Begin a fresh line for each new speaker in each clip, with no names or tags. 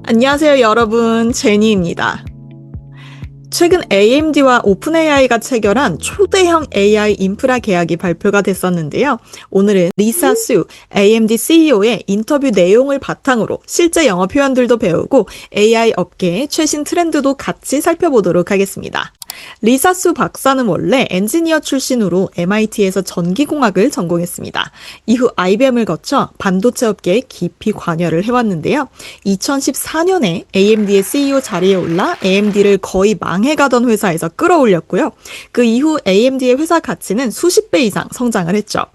안녕하세요, 여러분. 제니입니다. 최근 AMD와 오픈AI가 체결한 초대형 AI 인프라 계약이 발표가 됐었는데요. 오늘은 리사 수, AMD CEO의 인터뷰 내용을 바탕으로 실제 영어 표현들도 배우고 AI 업계의 최신 트렌드도 같이 살펴보도록 하겠습니다. 리사 수 박사는 원래 엔지니어 출신으로 MIT에서 전기공학을 전공했습니다. 이후 IBM을 거쳐 반도체 업계에 깊이 관여를 해왔는데요. 2014년에 AMD의 CEO 자리에 올라 AMD를 거의 망해가던 회사에서 끌어올렸고요. 그 이후 AMD의 회사 가치는 수십 배 이상 성장을 했죠.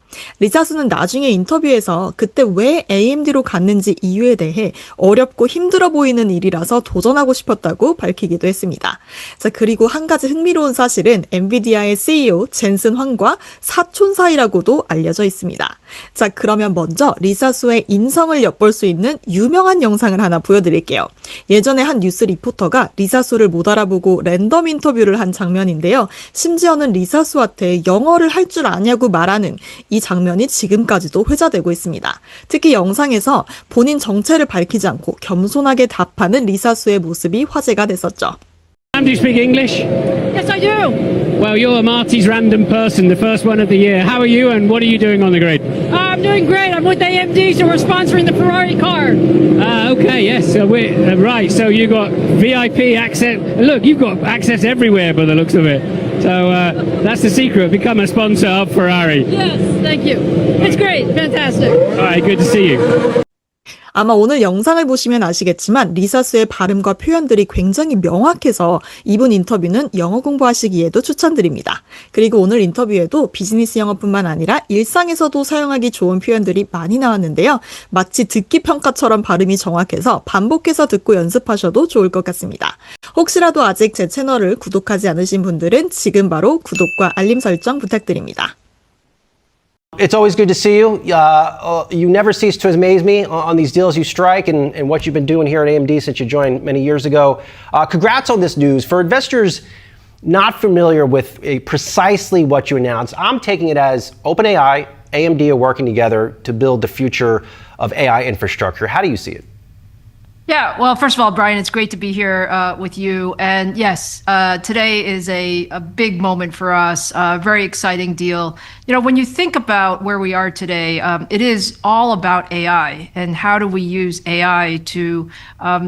리사 수는 나중에 인터뷰에서 그때 왜 AMD로 갔는지 이유에 대해 어렵고 힘들어 보이는 일이라서 도전하고 싶었다고 밝히기도 했습니다. 자, 그리고 한 가지 흥미로운 사실은 엔비디아의 CEO 젠슨 황과 사촌 사이라고도 알려져 있습니다. 자, 그러면 먼저 리사 수의 인성을 엿볼 수 있는 유명한 영상을 하나 보여드릴게요. 예전에 한 뉴스 리포터가 리사 수를 못 알아보고 랜덤 인터뷰를 한 장면인데요. 심지어는 리사 수한테 영어를 할 줄 아냐고 말하는 이 장면이 지금까지도 회자되고 있습니다. 특히 영상에서 본인 정체를 밝히지 않고 겸손하게 답하는 리사 수의 모습이 화제가 됐었죠.
Do you speak English?
Yes, I do.
Well, you're Marty's Random Person, the first one of the year. How are you and what are you doing on the grid?
I'm doing great. I'm with AMD, so we're sponsoring the Ferrari car.
Okay, yes. So we're right. So you got VIP access. Look, you've got access everywhere by the looks of it. So that's the secret. Become a sponsor of Ferrari.
Yes, thank you. It's great. Fantastic.
All right, good to see you.
아마 오늘 영상을 보시면 아시겠지만 리사 수의 발음과 표현들이 굉장히 명확해서 이분 인터뷰는 영어 공부하시기에도 추천드립니다. 그리고 오늘 인터뷰에도 비즈니스 영어뿐만 아니라 일상에서도 사용하기 좋은 표현들이 많이 나왔는데요. 마치 듣기 평가처럼 발음이 정확해서 반복해서 듣고 연습하셔도 좋을 것 같습니다. 혹시라도 아직 제 채널을 구독하지 않으신 분들은 지금 바로 구독과 알림 설정 부탁드립니다.
It's always good to see you. You never cease to amaze me on these deals you strike and what you've been doing here at AMD since you joined many years ago. Congrats on this news. For investors not familiar with precisely what you announced, I'm taking it as OpenAI, AMD are working together to build the future of AI infrastructure. How do you see it?
Yeah, well, first of all, Brian, it's great to be here with you. And yes, today is a big moment for us, a very exciting deal. You know, when you think about where we are today, it is all about AI and how do we use AI to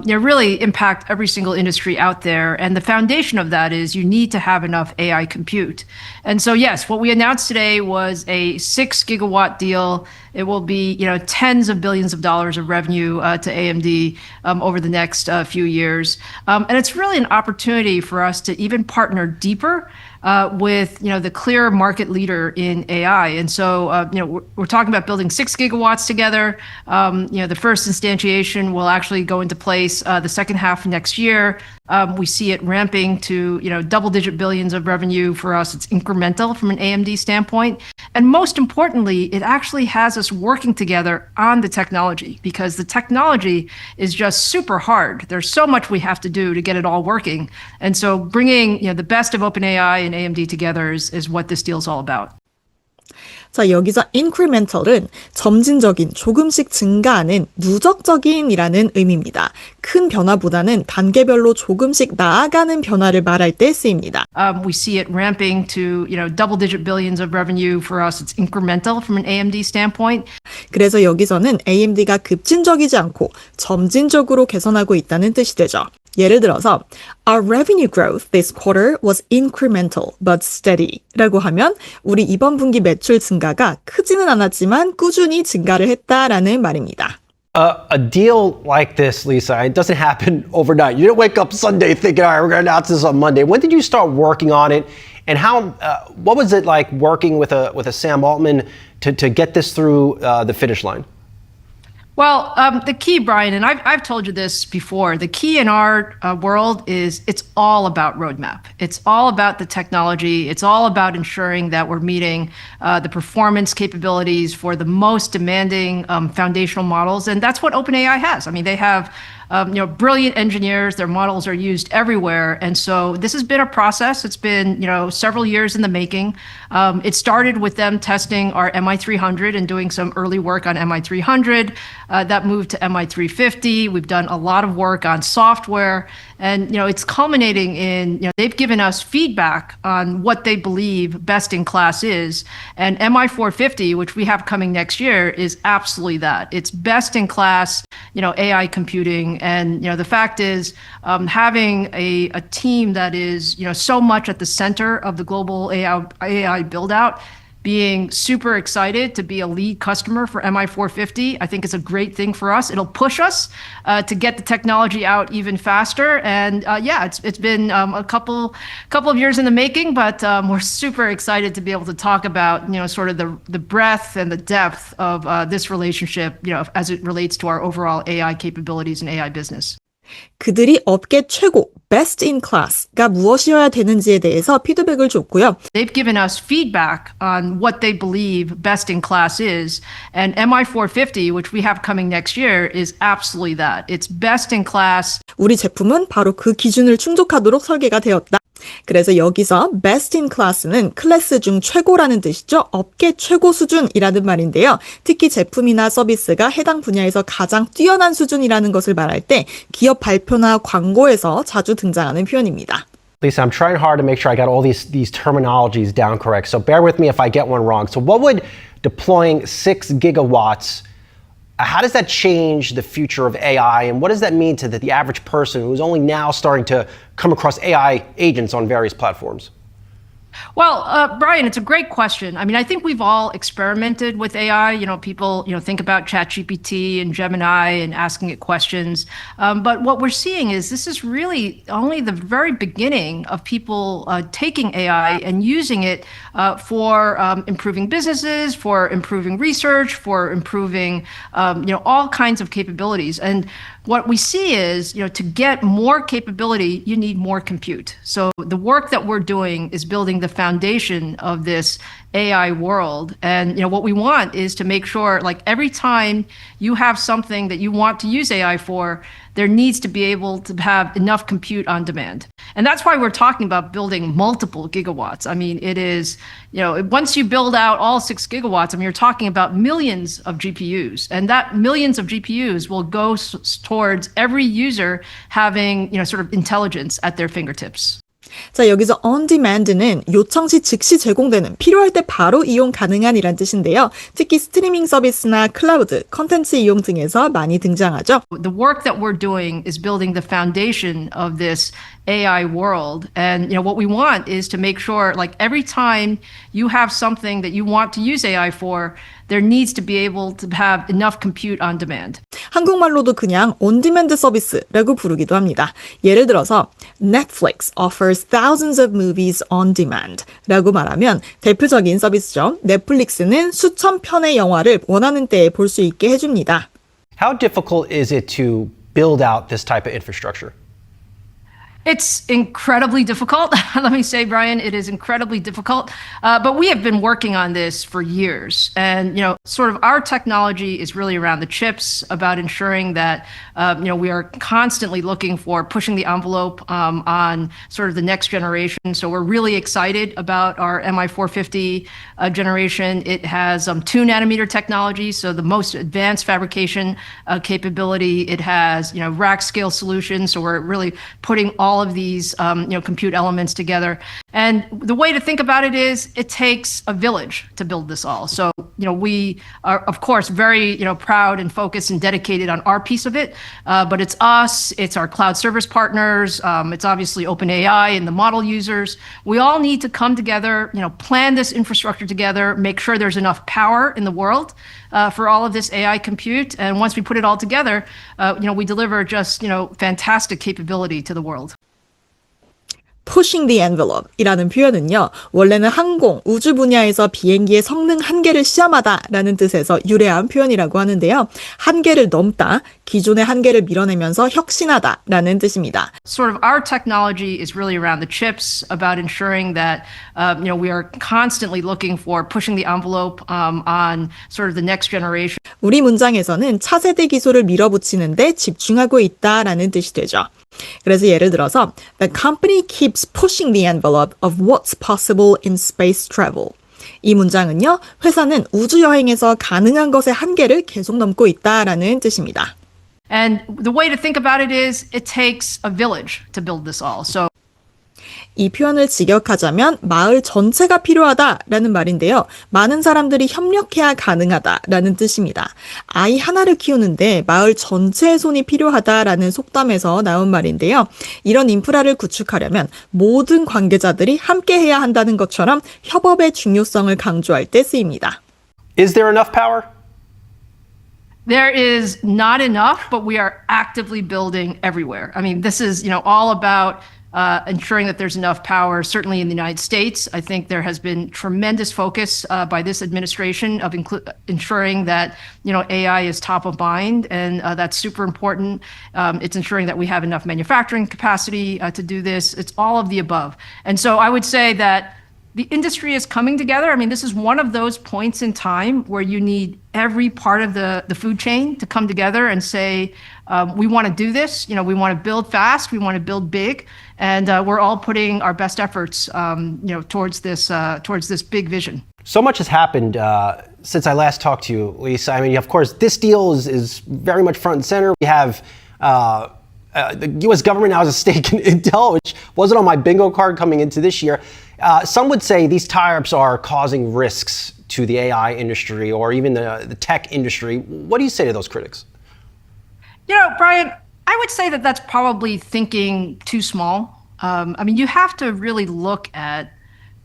really impact every single industry out there. And the foundation of that is you need to have enough AI compute. And so, yes, what we announced today was a 6 gigawatt deal. It will be, tens of billions of dollars of revenue to AMD over the next few years. And it's really an opportunity for us to even partner deeper with the clear market leader in AI. And so we're talking about building 6 gigawatts together. The first instantiation will actually go into place the second half of next year. We see it ramping to double-digit billions of revenue for us. It's incremental from an AMD standpoint. And most importantly, it actually has us working together on the technology because the technology is just super hard. There's so much we have to do to get it all working. And so bringing the best of OpenAI and AMD together is what this deal is all about.
자, 여기서 incremental은 점진적인, 조금씩 증가하는 누적적인이라는 의미입니다. 큰 변화보다는 단계별로 조금씩 나아가는 변화를 말할 때 쓰입니다.
We see it ramping to double-digit billions of revenue for us. It's incremental from an AMD standpoint.
그래서 여기서는 AMD가 급진적이지 않고 점진적으로 개선하고 있다는 뜻이 되죠. 예를 들어서 Our revenue growth this quarter was incremental but steady 라고 하면 우리 이번 분기 매출 증가가 크지는 않았지만 꾸준히 증가를 했다라는 말입니다.
A deal like this, Lisa, it doesn't happen overnight. You didn't wake up Sunday thinking, all right, we're going to announce this on Monday. When did you start working on it? And what was it like working with a Sam Altman to get this through the finish line?
Well, the key, Brian, and I've told you this before, the key in our world is it's all about roadmap. It's all about the technology. It's all about ensuring that we're meeting the performance capabilities for the most demanding foundational models. And that's what OpenAI has. I mean, they have brilliant engineers. Their models are used everywhere. And so this has been a process. It's been, several years in the making. It started with them testing our MI300 and doing some early work on MI300. That moved to MI350. We've done a lot of work on software. And, it's culminating in, they've given us feedback on what they believe best in class is. And MI450, which we have coming next year, is absolutely that. It's best in class, AI computing. And, the fact is, having a team that is, so much at the center of the global AI build out, being super excited to be a lead customer for MI450, I think is a great thing for us. It'll push us to get the technology out even faster. And it's been a couple of years in the making, but we're super excited to be able to talk about sort of the breadth and the depth of this relationship, as it relates to our overall AI capabilities and AI business.
그들이 업계 최고, best in class가 무엇이어야 되는지에 대해서 피드백을 줬고요.
They've given us feedback on what they believe best in class is. And MI450, which we have coming next year, is absolutely that. It's best in class.
우리 제품은 바로 그 기준을 충족하도록 설계가 되었다. 그래서 여기서 best in class는 클래스 중 최고라는 뜻이죠. 업계 최고 수준이라는 말인데요. 특히 제품이나 서비스가 해당 분야에서 가장 뛰어난 수준이라는 것을 말할 때 기업 발표나 광고에서 자주 등장하는 표현입니다.
Lisa, I'm trying hard to make sure I got all these terminologies down correct. So bear with me if I get one wrong. So what would deploying 6 gigawatts, how does that change the future of AI? And what does that mean to the average person who's only now starting to come across AI agents on various platforms?
Well, Brian, it's a great question. I mean, I think we've all experimented with AI. People, think about ChatGPT and Gemini and asking it questions. But what we're seeing is this is really only the very beginning of people taking AI and using it for improving businesses, for improving research, for improving, all kinds of capabilities. And what we see is, to get more capability, you need more compute. So the work that we're doing is building the foundation of this AI world. And, what we want is to make sure, like, every time you have something that you want to use AI for, there needs to be able to have enough compute on demand. And that's why we're talking about building multiple gigawatts. I mean, it is, once you build out all 6 gigawatts, I mean, you're talking about millions of GPUs. And that millions of GPUs will go towards every user having, sort of intelligence at their fingertips.
자, 여기서 on demand는 요청 시 즉시 제공되는, 필요할 때 바로 이용 가능한 이란 뜻인데요. 특히 스트리밍 서비스나 클라우드, 컨텐츠 이용 등에서 많이 등장하죠.
The work that we're doing is building the foundation of this AI world. And, what we want is to make sure, like, every time you have something that you want to use AI for, there needs to be able to have enough compute on demand.
한국말로도 그냥 on-demand 서비스라고 부르기도 합니다. 예를 들어서 Netflix offers thousands of movies on demand 라고 말하면 대표적인 서비스죠. 넷플릭스는 수천 편의 영화를 원하는 때에 볼 수 있게 해줍니다.
How difficult is it to build out this type of infrastructure?
It's incredibly difficult. Let me say, Brian, it is incredibly difficult. But we have been working on this for years. And, sort of our technology is really around the chips, about ensuring that, we are constantly looking for pushing the envelope on sort of the next generation. So we're really excited about our MI450 generation. It has 2 nanometer technology, so the most advanced fabrication capability. It has, rack scale solutions. So we're really putting all of these, compute elements together. And the way to think about it is it takes a village to build this all. So, we are, of course, very, proud and focused and dedicated on our piece of it. But it's us, it's our cloud service partners, it's obviously OpenAI and the model users. We all need to come together, plan this infrastructure together, make sure there's enough power in the world for all of this AI compute. And once we put it all together, we deliver just, fantastic capability to the world.
pushing the envelope 이라는 표현은요, 원래는 항공, 우주 분야에서 비행기의 성능 한계를 시험하다 라는 뜻에서 유래한 표현이라고 하는데요. 한계를 넘다, 기존의 한계를 밀어내면서 혁신하다라는 뜻입니다.
Sort of our technology is really around the chips, about ensuring that we are constantly looking for pushing the envelope on sort of the next generation.
우리 문장에서는 차세대 기술을 밀어붙이는데 집중하고 있다라는 뜻이 되죠. 그래서 예를 들어서 The company keeps pushing the envelope of what's possible in space travel. 이 문장은요, 회사는 우주여행에서 가능한 것의 한계를 계속 넘고 있다라는 뜻입니다.
And the way to think about it is it takes a village to build this all. So
이 표현을 직역하자면 마을 전체가 필요하다라는 말인데요. 많은 사람들이 협력해야 가능하다라는 뜻입니다. 아이 하나를 키우는데 마을 전체의 손이 필요하다라는 속담에서 나온 말인데요. 이런 인프라를 구축하려면 모든 관계자들이 함께해야 한다는 것처럼 협업의 중요성을 강조할 때 쓰입니다.
Is there enough power?
there is not enough, but we are actively building everywhere. I mean, this is, all about ensuring that there's enough power, certainly in the United States. I think there has been tremendous focus by this administration of ensuring that, AI is top of mind, and that's super important. It's ensuring that we have enough manufacturing capacity to do this. It's all of the above. And so I would say that the industry is coming together. I mean, this is one of those points in time where you need every part of the food chain to come together and say, we want to do this. We want to build fast. We want to build big. And we're all putting our best efforts, towards this big vision.
So much has happened since I last talked to you, Lisa. I mean, of course, this deal is very much front and center. We have the U.S. government now has a stake in Intel, which wasn't on my bingo card coming into this year. Some would say these tie-ups are causing risks to the AI industry or even the tech industry. What do you say to those critics?
Brian, I would say that that's probably thinking too small. You have to really look at,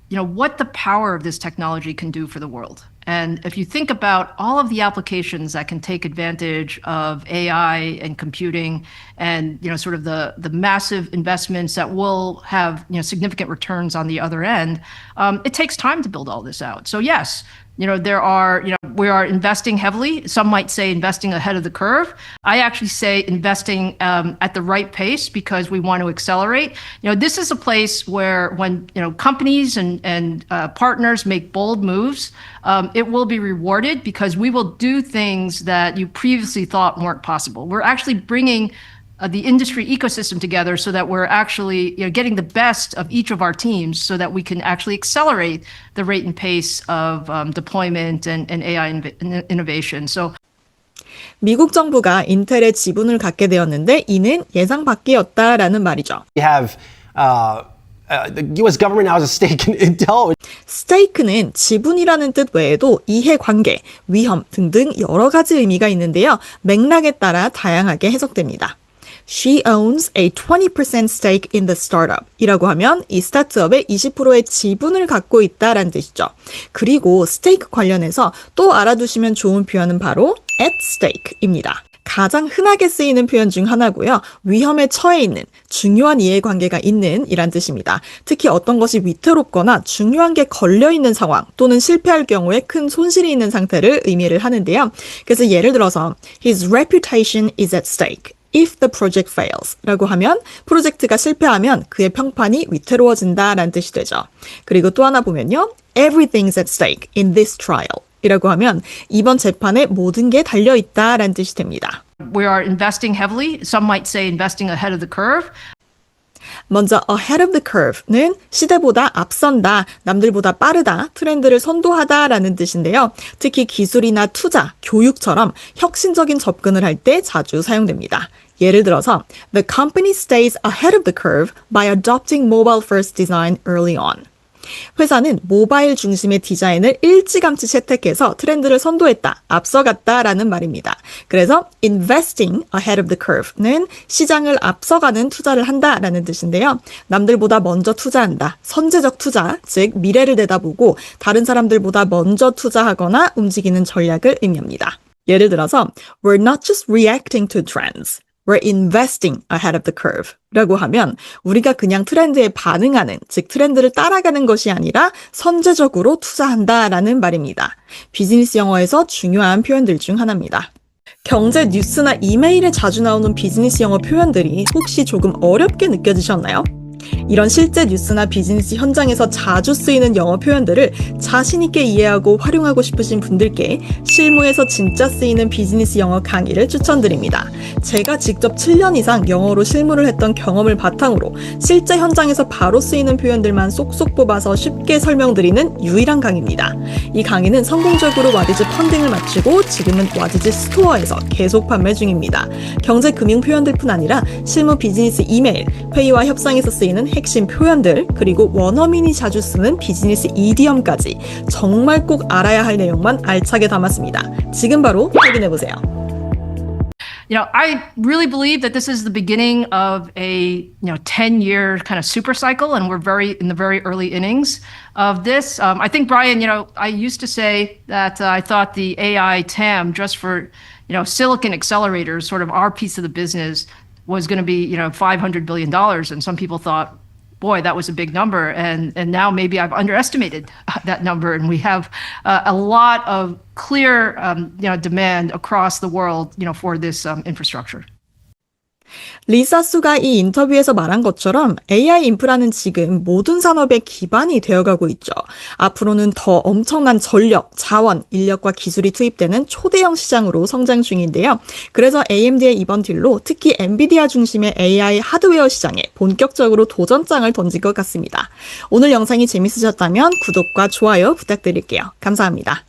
what the power of this technology can do for the world. And if you think about all of the applications that can take advantage of AI and computing and, sort of the massive investments that will have, significant returns on the other end, it takes time to build all this out. So yes, we are investing heavily. Some might say investing ahead of the curve. I actually say investing at the right pace because we want to accelerate. This is a place where when, companies and partners make bold moves, it will be rewarded because we will do things that you previously thought weren't possible. We're actually bringing the industry ecosystem together so that we're actually getting the best of each of our teams so that we can actually accelerate the rate and pace of deployment and AI innovation. So
미국 정부가 인텔의 지분을 갖게 되었는데 이는 예상 밖이었다라는 말이죠.
We have the U.S. government now has a stake in Intel.
스테이크는 지분이라는 뜻 외에도 이해관계, 위험 등등 여러 가지 의미가 있는데요. 맥락에 따라 다양하게 해석됩니다. She owns a 20% stake in the startup 이라고 하면 이 스타트업의 20%의 지분을 갖고 있다라는 뜻이죠. 그리고 스테이크 관련해서 또 알아두시면 좋은 표현은 바로 at stake입니다. 가장 흔하게 쓰이는 표현 중 하나고요. 위험에 처해 있는, 중요한 이해관계가 있는 이란 뜻입니다. 특히 어떤 것이 위태롭거나 중요한 게 걸려있는 상황 또는 실패할 경우에 큰 손실이 있는 상태를 의미를 하는데요. 그래서 예를 들어서 His reputation is at stake. If the project fails 라고 하면 프로젝트가 실패하면 그의 평판이 위태로워진다라는 뜻이 되죠. 그리고 또 하나 보면요. Everything's at stake in this trial 이라고 하면 이번 재판에 모든 게 달려있다라는 뜻이 됩니다.
we are investing heavily. Some might say investing ahead of the curve.
먼저 ahead of the curve는 시대보다 앞선다, 남들보다 빠르다, 트렌드를 선도하다라는 뜻인데요. 특히 기술이나 투자, 교육처럼 혁신적인 접근을 할 때 자주 사용됩니다. 예를 들어서 The company stays ahead of the curve by adopting mobile-first design early on. 회사는 모바일 중심의 디자인을 일찌감치 채택해서 트렌드를 선도했다, 앞서갔다라는 말입니다. 그래서 investing ahead of the curve는 시장을 앞서가는 투자를 한다라는 뜻인데요. 남들보다 먼저 투자한다, 선제적 투자, 즉 미래를 내다보고 다른 사람들보다 먼저 투자하거나 움직이는 전략을 의미합니다. 예를 들어서 We're not just reacting to trends. We're investing ahead of the curve 라고 하면 우리가 그냥 트렌드에 반응하는, 즉 트렌드를 따라가는 것이 아니라 선제적으로 투자한다라는 말입니다. 비즈니스 영어에서 중요한 표현들 중 하나입니다. 경제 뉴스나 이메일에 자주 나오는 비즈니스 영어 표현들이 혹시 조금 어렵게 느껴지셨나요? 이런 실제 뉴스나 비즈니스 현장에서 자주 쓰이는 영어 표현들을 자신 있게 이해하고 활용하고 싶으신 분들께 실무에서 진짜 쓰이는 비즈니스 영어 강의를 추천드립니다. 제가 직접 7년 이상 영어로 실무를 했던 경험을 바탕으로 실제 현장에서 바로 쓰이는 표현들만 쏙쏙 뽑아서 쉽게 설명드리는 유일한 강의입니다. 이 강의는 성공적으로 와디즈 펀딩을 마치고 지금은 와디즈 스토어에서 계속 판매 중입니다. 경제 금융 표현들뿐 아니라 실무 비즈니스 이메일, 회의와 협상에서 쓰이는 핵심 표현들, 그리고 원어민이 자주 쓰는 비즈니스 이디엄까지 정말 꼭 알아야 할 내용만 알차게 담았습니다. 지금 바로 확인해보세요.
I really believe that this is the beginning of a 10-year kind of super cycle, and we're in the very early innings of this. I think, Brian, I used to say that I thought the AI TAM just for silicon accelerators, sort of our piece of the business, was going to be $500 billion, and some people thought, boy, that was a big number, and now maybe I've underestimated that number, and we have a lot of clear demand across the world for this infrastructure.
리사 수가 이 인터뷰에서 말한 것처럼 AI 인프라는 지금 모든 산업의 기반이 되어가고 있죠. 앞으로는 더 엄청난 전력, 자원, 인력과 기술이 투입되는 초대형 시장으로 성장 중인데요. 그래서 AMD의 이번 딜로 특히 엔비디아 중심의 AI 하드웨어 시장에 본격적으로 도전장을 던진 것 같습니다. 오늘 영상이 재밌으셨다면 구독과 좋아요 부탁드릴게요. 감사합니다.